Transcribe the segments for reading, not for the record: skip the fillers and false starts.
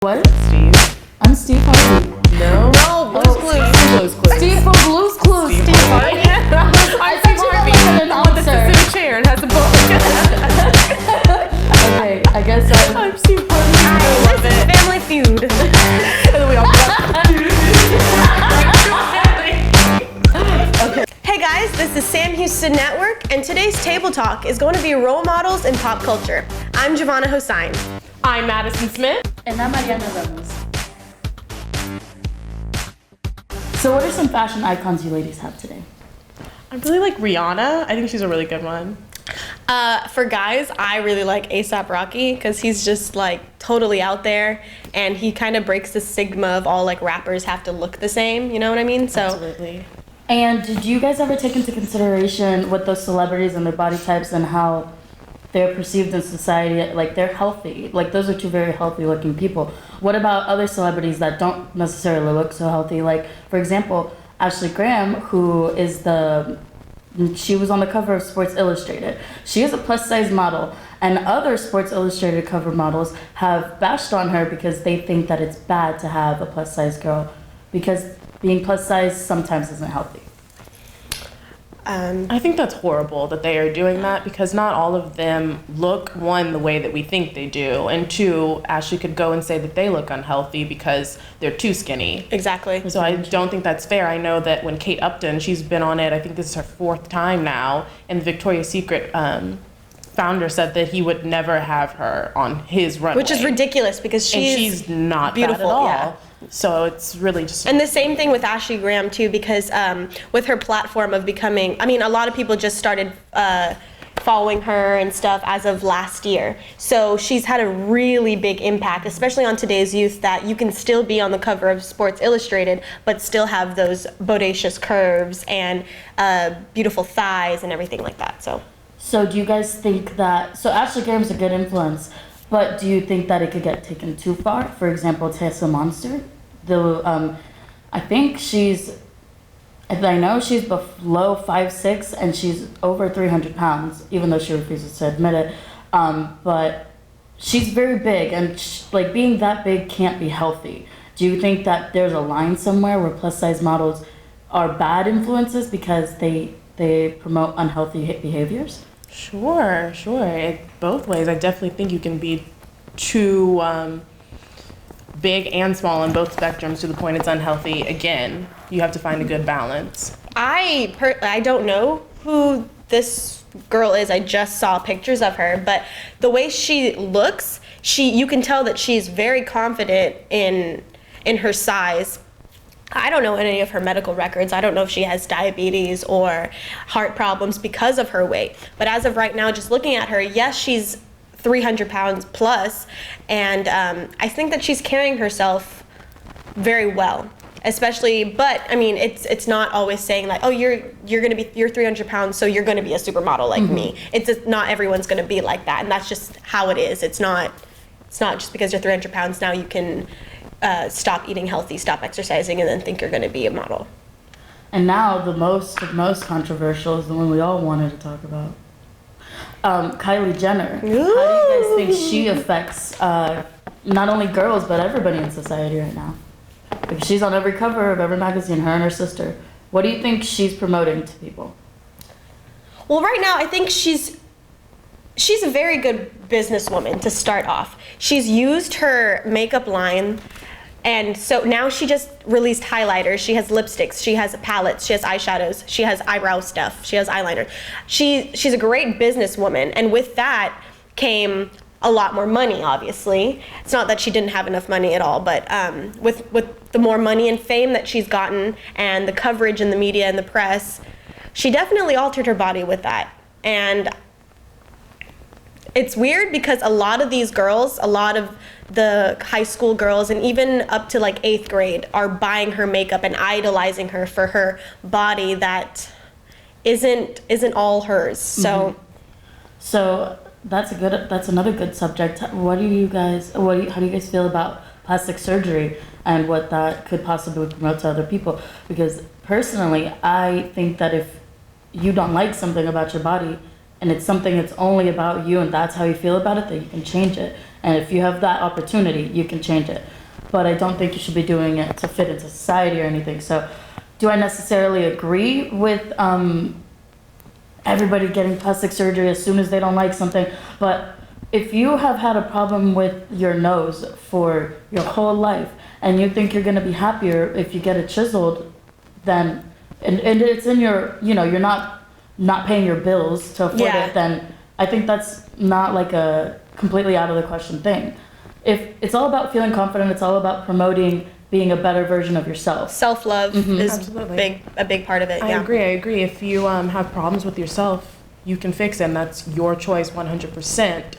What? Steve. I'm Steve Harvey. No. No, Blue's Clues. Blue's Clues. Steve from Blue's Clues. Steve Harvey. I thought you meant like an The one that sits in announcer. a chair and has a book. Okay, I guess I'm Steve Harvey. I love This is it. Family Feud. And then we all Hey guys, this is Sam Houston Network, and today's table talk is going to be role models in pop culture. I'm Javana Hosein. I'm Madison Smith. And I'm Mari Ramos. So what are some fashion icons you ladies have today? I really like Rihanna. I think she's a really good one. For guys, I really like A$AP Rocky because he's just like totally out there, and he kind of breaks the stigma of all like rappers have to look the same. You know what I mean? So Absolutely. And did you guys ever take into consideration what those celebrities and their body types and how they're perceived in society, like they're healthy? Like those are two very healthy looking people. What about other celebrities that don't necessarily look so healthy? Like, for example, Ashley Graham, she was on the cover of Sports Illustrated. She is a plus size model, and other Sports Illustrated cover models have bashed on her because they think that it's bad to have a plus size girl because being plus size sometimes isn't healthy. I think that's horrible that they are doing that because not all of them look, one, the way that we think they do, and two, Ashley could go and say that they look unhealthy because they're too skinny. exactly. So I don't think that's fair. I know that when Kate Upton, she's been on it, I think this is her 4th time now, and the Victoria's Secret founder said that he would never have her on his runway. Which is ridiculous because And she's she's not beautiful, bad at all. yeah. So it's really just... And the same thing with Ashley Graham too, because with her platform of becoming, I mean, a lot of people just started following her and stuff as of last year. So she's had a really big impact, especially on today's youth, that you can still be on the cover of Sports Illustrated, but still have those bodacious curves and beautiful thighs and everything like that. So do you guys think that, so Ashley Graham's a good influence, but do you think that it could get taken too far? For example, Tessa Monster, I think I know she's below 5'6", and she's over 300 pounds, even though she refuses to admit it. But she's very big, and like being that big can't be healthy. Do you think that there's a line somewhere where plus size models are bad influences because they promote unhealthy behaviors? Sure. Both ways. I definitely think you can be too big and small on both spectrums to the point it's unhealthy. Again, you have to find a good balance. I don't know who this girl is. I just saw pictures of her, but the way she looks, you can tell that she's very confident in her size. I don't know any of her medical records. I don't know if she has diabetes or heart problems because of her weight. But as of right now, just looking at her, yes, she's 300 pounds plus, and I think that she's carrying herself very well. Especially, but I mean, it's not always saying like, oh, you're 300 pounds, so you're gonna be a supermodel like me. It's just not everyone's gonna be like that, and that's just how it is. It's not just because you're 300 pounds now you can stop eating healthy, stop exercising, and then think you're going to be a model. And now the most controversial is the one we all wanted to talk about. Kylie Jenner. Ooh. How do you guys think she affects not only girls but everybody in society right now? Because she's on every cover of every magazine, her and her sister. What do you think she's promoting to people? Well, right now I think she's a very good businesswoman to start off. She's used her makeup line. And so now she just released highlighters, she has lipsticks, she has palettes, she has eyeshadows, she has eyebrow stuff, she has eyeliner. She's a great businesswoman, and with that came a lot more money, obviously. It's not that she didn't have enough money at all, but with the more money and fame that she's gotten and the coverage in the media and the press, she definitely altered her body with that. And it's weird because a lot of these girls, a lot of the high school girls, and even up to like 8th grade, are buying her makeup and idolizing her for her body that isn't all hers. So that's another good subject. How do you guys feel about plastic surgery and what that could possibly promote to other people? Because personally, I think that if you don't like something about your body, and it's something that's only about you and that's how you feel about it, that you can change it. And if you have that opportunity, you can change it. But I don't think you should be doing it to fit into society or anything. So do I necessarily agree with everybody getting plastic surgery as soon as they don't like something? But if you have had a problem with your nose for your whole life and you think you're going to be happier if you get it chiseled, then, and it's in your, you're not paying your bills to afford it, then I think that's not like a completely out of the question thing. If it's all about feeling confident, it's all about promoting being a better version of yourself. Self-love is Absolutely. a big part of it. I agree. If you have problems with yourself, you can fix it, and that's your choice 100%.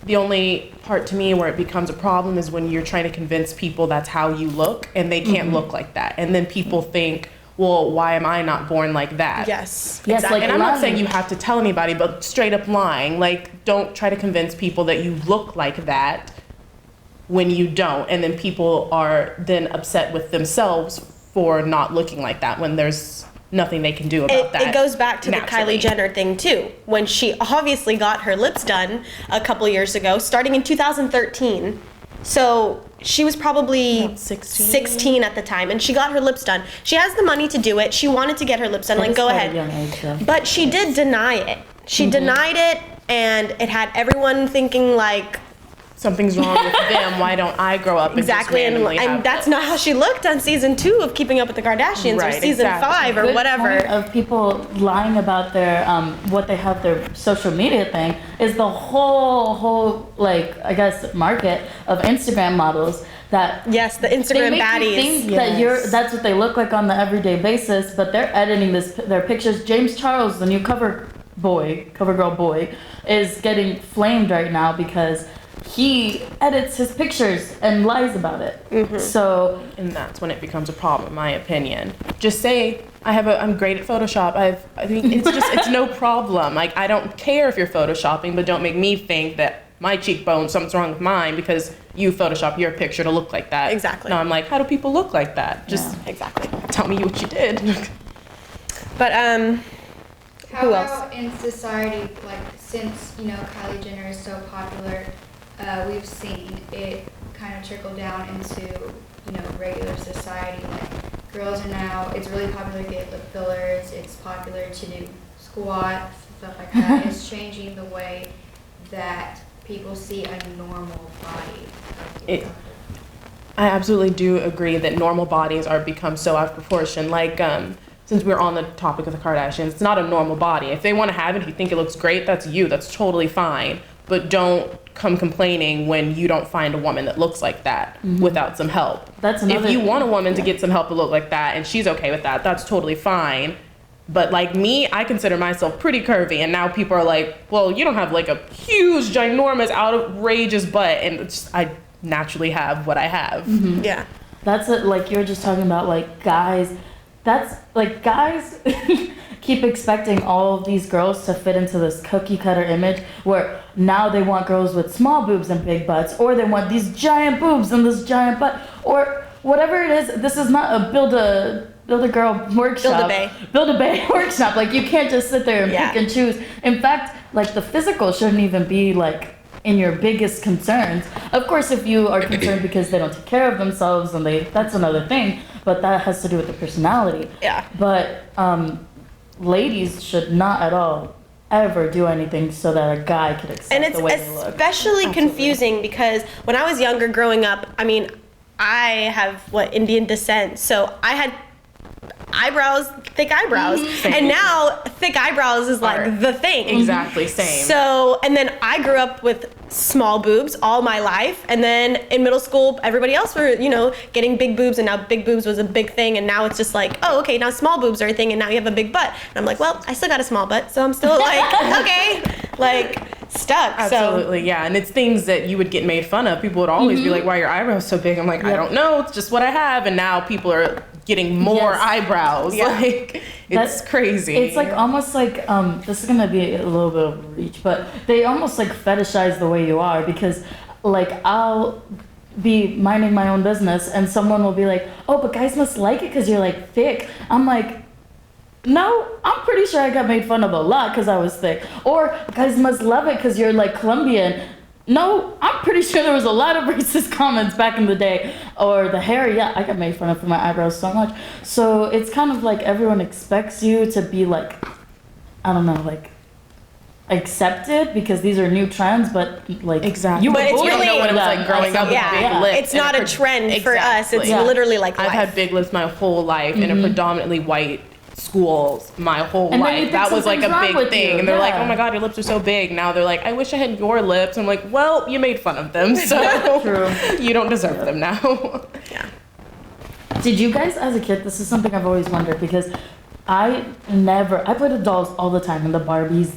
The only part to me where it becomes a problem is when you're trying to convince people that's how you look, and they can't look like that. And then people think, well, why am I not born like that? Yes. Yes, exactly. like And I'm not saying you have to tell anybody, but straight up lying. Like, don't try to convince people that you look like that when you don't. And then people are then upset with themselves for not looking like that when there's nothing they can do about that. It goes back to naturally. the Kylie Jenner thing too. When she obviously got her lips done a couple years ago, starting in 2013. So she was probably About 16. 16 at the time, and she got her lips done. She has the money to do it. She wanted to get her lips done. Like, go ahead. Young age, though. But she did deny it. She denied it, and it had everyone thinking like, Something's wrong with them. Why don't I grow up and exactly, just randomly have and that's not how she looked on season 2 of Keeping Up with the Kardashians, or Right, season exactly. 5 or Good whatever. point of people lying about their what they have their social media thing is the whole like I guess market of Instagram models that Yes, the they Instagram make baddies. you think that that's what they look like on the everyday basis, but they're editing their pictures. James Charles, the new CoverGirl boy, is getting flamed right now because he edits his pictures and lies about it. So and that's when it becomes a problem, in my opinion. Just say I'm great at Photoshop. I think it's no problem. Like, I don't care if you're photoshopping, but don't make me think that my cheekbone, something's wrong with mine because you Photoshop your picture to look like that. Exactly. No, I'm like, how do people look like that? Just Exactly. tell me what you did. But How Who about in society, like, since, Kylie Jenner is so popular, we've seen it kind of trickle down into, regular society. Like, girls are now, it's really popular to get lip fillers, it's popular to do squats, stuff like that. It's changing the way that people see a normal body. I absolutely do agree that normal bodies are become so out of proportion. Like, since we're on the topic of the Kardashians, it's not a normal body. If they want to have it, if you think it looks great, that's you. That's totally fine. But don't come complaining when you don't find a woman that looks like that without some help. that's another. If you want a woman to get some help to look like that and she's okay with that, that's totally fine. But like me, I consider myself pretty curvy, and now people are like, well, you don't have like a huge, ginormous, outrageous butt, and I naturally have what I have. yeah. That's it, like you were just talking about, like guys. That's like guys keep expecting all of these girls to fit into this cookie cutter image where now they want girls with small boobs and big butts, or they want these giant boobs and this giant butt, or whatever it is. This is not a build a girl workshop. Build a bae workshop. Like, you can't just sit there and pick and choose. In fact, like, the physical shouldn't even be like in your biggest concerns. Of course, if you are concerned because they don't take care of themselves, and that's another thing, but that has to do with the personality. Yeah. But ladies should not at all ever do anything so that a guy could accept And it's the way they look. especially confusing because when I was younger growing up, I mean, I have Indian descent, so I had thick eyebrows, and now thick eyebrows is like the thing. Exactly, same. So, and then I grew up with small boobs all my life, and then in middle school, everybody else were, getting big boobs, and now big boobs was a big thing, and now it's just like, oh, okay, now small boobs are a thing, and now you have a big butt. And I'm like, well, I still got a small butt, so I'm still like, okay, like, stuck. Absolutely, yeah. And it's things that you would get made fun of. People would always be like, why are your eyebrows so big? I'm like, I don't know, it's just what I have. And now people are getting more eyebrows. Yeah. Like, it's crazy. It's like almost like this is gonna be a little bit of a reach, but they almost like fetishize the way you are, because like I'll be minding my own business and someone will be like, oh, but guys must like it because you're like thick. I'm like, no, I'm pretty sure I got made fun of a lot because I was thick. Or guys must love it because you're like Colombian. No, I'm pretty sure there was a lot of racist comments back in the day. Or the hair, yeah, I got made fun of for my eyebrows so much. So it's kind of like everyone expects you to be like, I don't know, like accepted because these are new trends, but like Exactly. you But it's were really- know what it was like growing up with Yeah, big lips. it's and not a trend for us. It's Yeah. literally like life. I've had big lips my whole life in a predominantly white school my whole And then you life. think That was like something's a wrong big with thing. you, And they're like, yeah. oh my God, your lips are so big. Now they're like, I wish I had your lips. I'm like, well, you made fun of them, so True. you don't deserve them now. Did you guys, as a kid, this is something I've always wondered because I played with dolls all the time and the Barbies,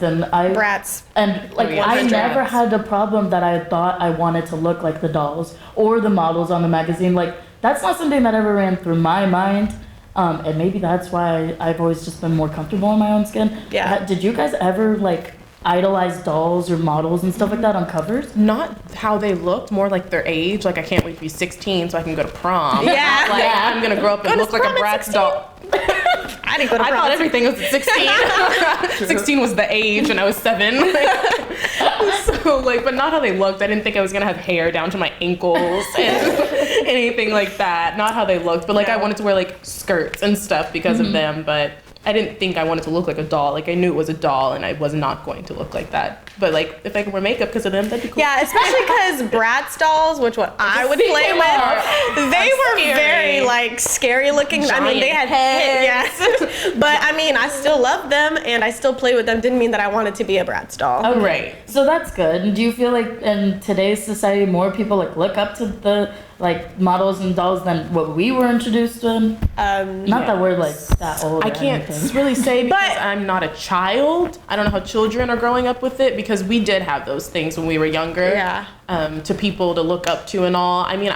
Brats. and like yeah, I Brats. never had a problem that I thought I wanted to look like the dolls or the models on the magazine. Like that's not something that ever ran through my mind. And maybe that's why I've always just been more comfortable in my own skin. Yeah. Did you guys ever like idolize dolls or models and stuff like that on covers? Not how they looked, more like their age. Like I can't wait to be 16 so I can go to prom. Yeah. Not like Yeah. I'm gonna grow up and to look like a prom at Bratz 16? doll. I didn't go to I prom. thought everything was at 16. 16 was the age and I was 7. So like, but not how they looked. I didn't think I was gonna have hair down to my ankles and anything like that. Not how they looked, but like I wanted to wear like skirts and stuff because of them, but I didn't think I wanted to look like a doll. Like I knew it was a doll and I was not going to look like that. But like if I could wear makeup because of them, that'd be cool. Yeah, especially because Bratz dolls, which what I would play with, they were scary. very like scary looking. I mean, they had Giant yes, but I mean, I still love them and I still play with them. Didn't mean that I wanted to be a Bratz doll. Okay. Right. So that's good. And do you feel like in today's society more people like look up to the like models and dolls than what we were introduced to? Not that we're like that old. I or can't anything. really say because But- I'm not a child. I don't know how children are growing up with it because we did have those things when we were younger. Yeah. To people to look up to and all. I mean,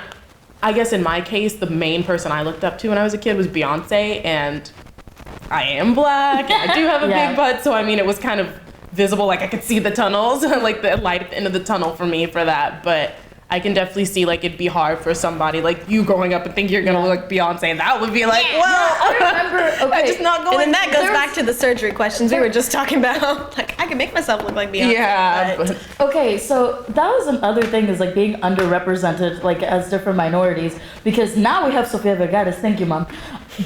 I guess in my case, the main person I looked up to when I was a kid was Beyonce, and I am black. And I do have a Yeah. big butt, so I mean, it was kind of visible. Like I could see the tunnels, like the light at the end of the tunnel for me for that. But I can definitely see like it'd be hard for somebody like you growing up and think you're gonna Yeah. look like Beyonce, and that would be like, well, I remember. I'm Okay. just not going. And then that goes There's- back to the surgery questions we were just talking about. Like I can make myself look like Beyonce. Yeah, but- but Okay, so that was another thing is like being underrepresented like as different minorities because now we have Sofia Vergara. Thank you, Mom.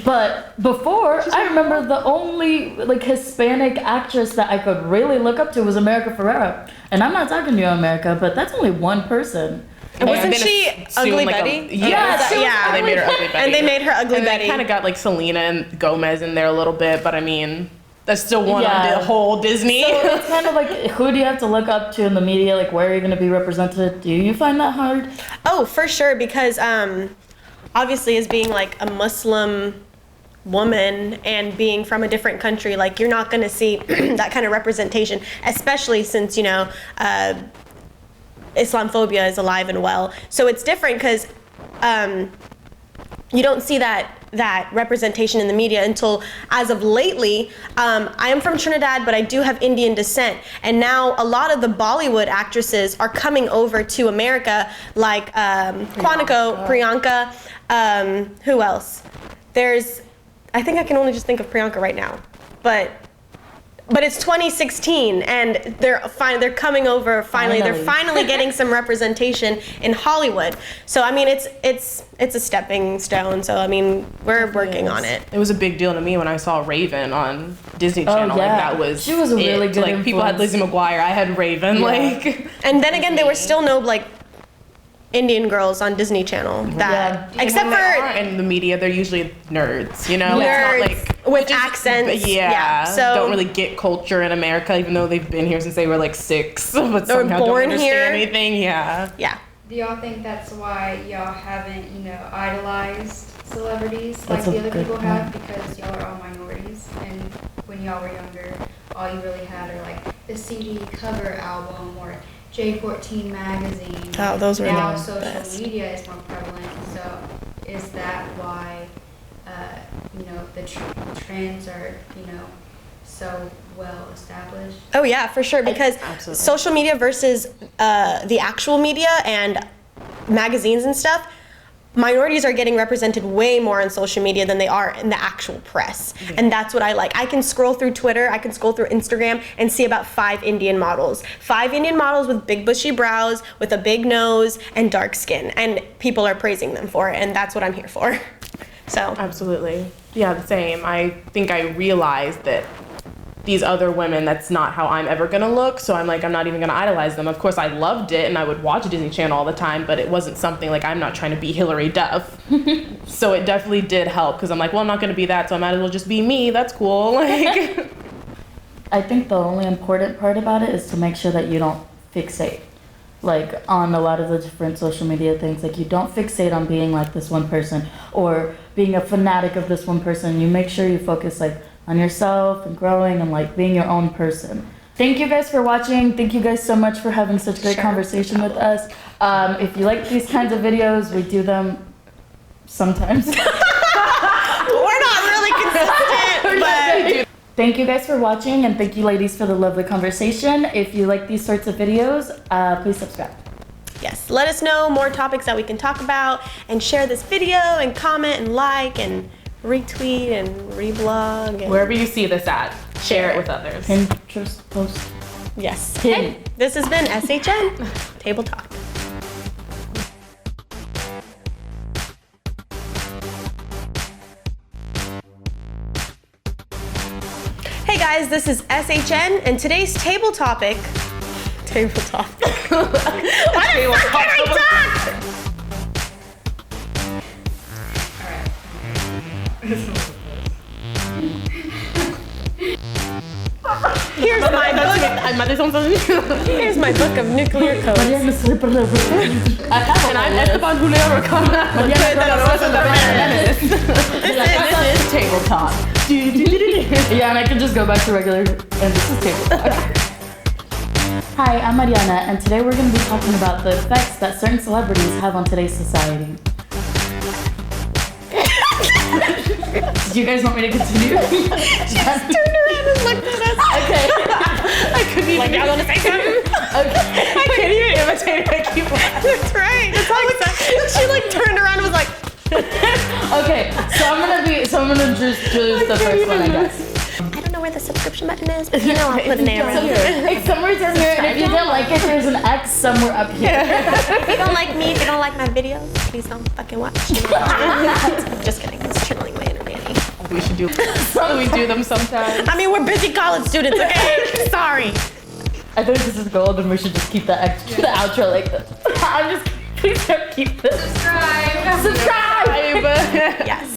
But before, I remember the only like Hispanic actress that I could really look up to was America Ferrera. And I'm not talking to you, America, but that's only one person. And wasn't then she it's soon, Ugly like, Betty? Yeah, she was yeah. they made her Ugly Betty. And they made her Ugly And Betty. they kind of got like Selena and Gomez in there a little bit, but I mean, that's still one Yeah. on the whole Disney. So it's kind of like who do you have to look up to in the media? Like where are you going to be represented? Do you find that hard? Oh, for sure, because obviously as being like a Muslim woman and being from a different country, like you're not going to see that kind of representation, especially since, you know, Islamophobia is alive and well. So it's different because you don't see that representation in the media until as of lately. I am from Trinidad, but I do have Indian descent. And now a lot of the Bollywood actresses are coming over to America, like Priyanka. Who else? I think I can only just think of Priyanka right now. But it's 2016 and they're coming over finally. They're finally getting some representation in Hollywood. So I mean it's a stepping stone. So I mean we're working on it. It was a big deal to me when I saw Raven on Disney Channel. yeah. Like that was She was a really it. good Like people had influence. Lizzie McGuire, I had Raven. Yeah. Like And then again there were still no like Indian girls on Disney Channel that Yeah. except when they for are in the media, they're usually nerds. You know, nerds It's not like with accents. yeah, So don't really get culture in America, even though they've been here since they were like 6, but They were somehow born don't understand here. anything. Yeah. yeah. Do y'all think that's why y'all haven't, idolized celebrities That's like a the other good people point. have because y'all are all minorities and when y'all were younger, all you really had are like the CD cover album or J14 magazine. Oh, those were now the social best. media is more prevalent, so is that why, the trends are, so well established? Oh yeah, for sure. Because Absolutely. social media versus the actual media and magazines and stuff, minorities are getting represented way more on social media than they are in the actual press. And that's what I like. I can scroll through Twitter, I can scroll through Instagram and see about 5 Indian models. 5 Indian models with big bushy brows, with a big nose and dark skin. And people are praising them for it, and that's what I'm here for. So. Absolutely. Yeah, the same. I think I realized that these other women, that's not how I'm ever gonna look, so I'm like, I'm not even gonna idolize them. Of course, I loved it and I would watch Disney Channel all the time, but it wasn't something like, I'm not trying to be Hilary Duff. So it definitely did help, because I'm like, well, I'm not gonna be that, so I might as well just be me. That's cool. Like, I think the only important part about it is to make sure that you don't fixate, like, on a lot of the different social media things. Like, you don't fixate on being like this one person or being a fanatic of this one person. You make sure you focus, like, on yourself and growing and, like, being your own person. Thank you guys for watching. Thank you guys so much for having such great conversation with us. If you like these kinds of videos, we do them sometimes. We're not really consistent, but Thank you guys for watching, and thank you ladies for the lovely conversation. If you like these sorts of videos, please subscribe. yes, let us know more topics that we can talk about, and share this video and comment and like and retweet and reblog. And wherever you see this at, share it with others. Pinterest post. yes. Hidden. Hey, this has been SHN Table Talk. Hey guys, this is SHN, and today's table topic. Table talk. Why the fuck can I talk? Here's my book. Here's my book of nuclear codes. Mariana, slip a little bit. I have And I'm Esteban Julio Ricona. This is Table Talk. Yeah, and I can just go back to regular, and this is table talk. Hi, I'm Mariana, and today we're going to be talking about the effects that certain celebrities have on today's society. Do you guys want me to continue? just turned around and looked at us. Okay. I couldn't even. Like, I want to say something. Okay. I couldn't even imitate it. I keep laughing. That's right. That's how she like turned around and was like. Okay, so I'm gonna just do the first one, I guess. I don't know where the subscription button is, but you know I'll put an arrow. It's somewhere down here, and if you don't like it, there's an X somewhere up here. If you don't like me, if you don't like my videos, please don't fucking watch. Just kidding. It's truly way entertaining. We should do. We do them sometimes. I mean, we're busy college students, okay? Sorry. I think this is gold, and we should just keep the outro like this. I'm just, please don't keep this. Subscribe. Subscribe! Yes.